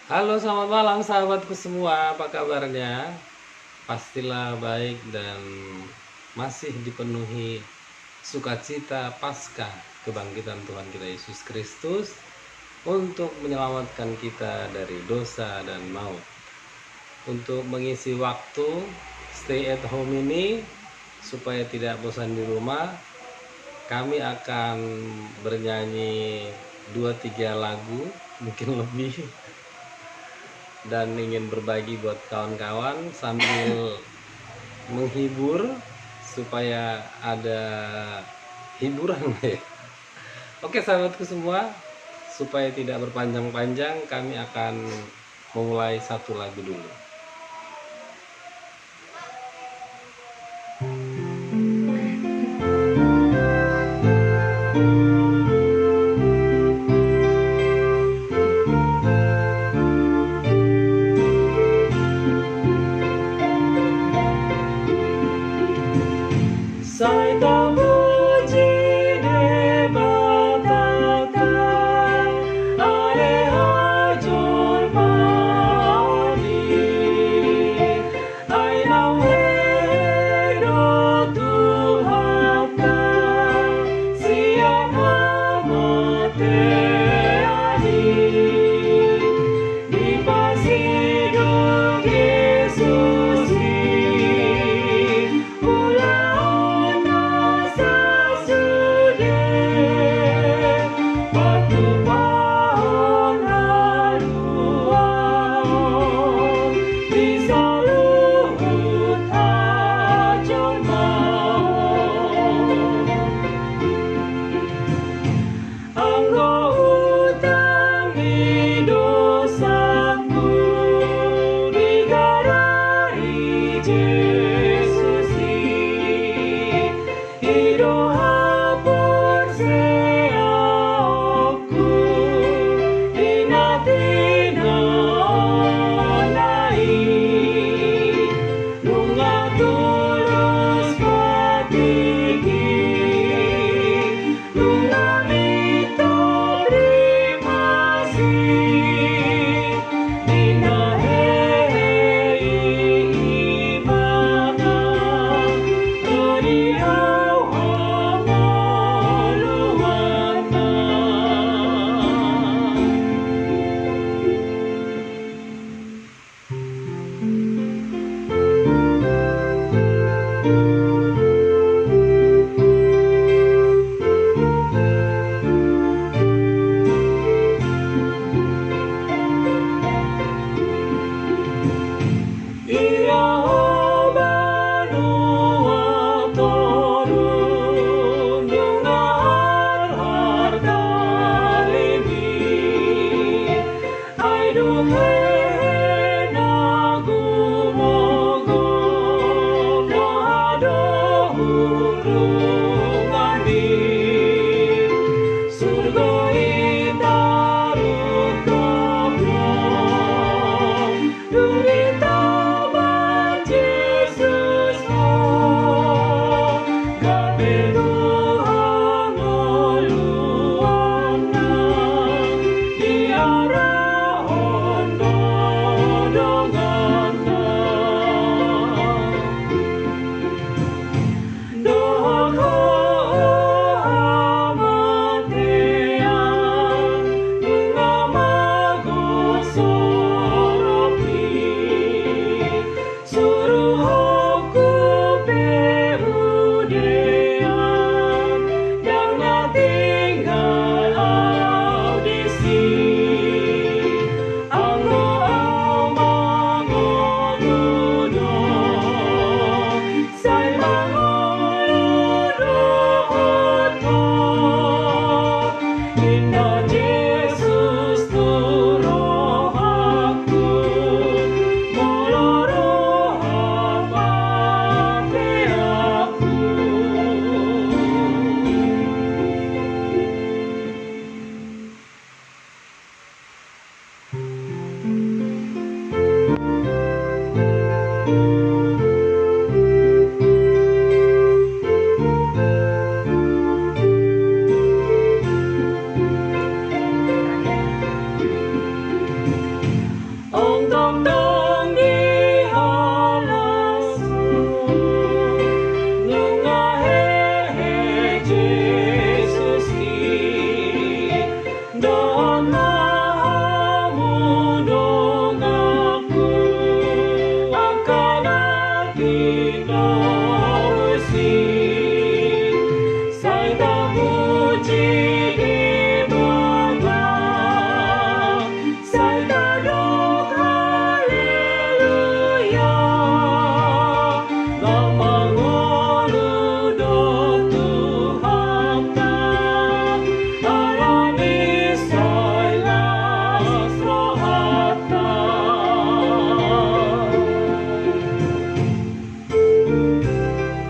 Halo, selamat malam sahabatku semua. Apa kabarnya? Pastilah baik dan masih dipenuhi sukacita pasca kebangkitan Tuhan kita Yesus Kristus untuk menyelamatkan kita dari dosa dan maut. Untuk mengisi waktu stay at home ini supaya tidak bosan di rumah, kami akan bernyanyi 2-3 lagu, mungkin lebih, dan ingin berbagi buat kawan-kawan sambil menghibur supaya ada hiburan ya. Oke sahabatku semua, supaya tidak berpanjang-panjang, kami akan memulai satu lagu dulu. Saya tak puji debatakan ale hajur mani ai nau hedo Tuhan siapa mateani di pasiduk Yesus harga lebih, I don't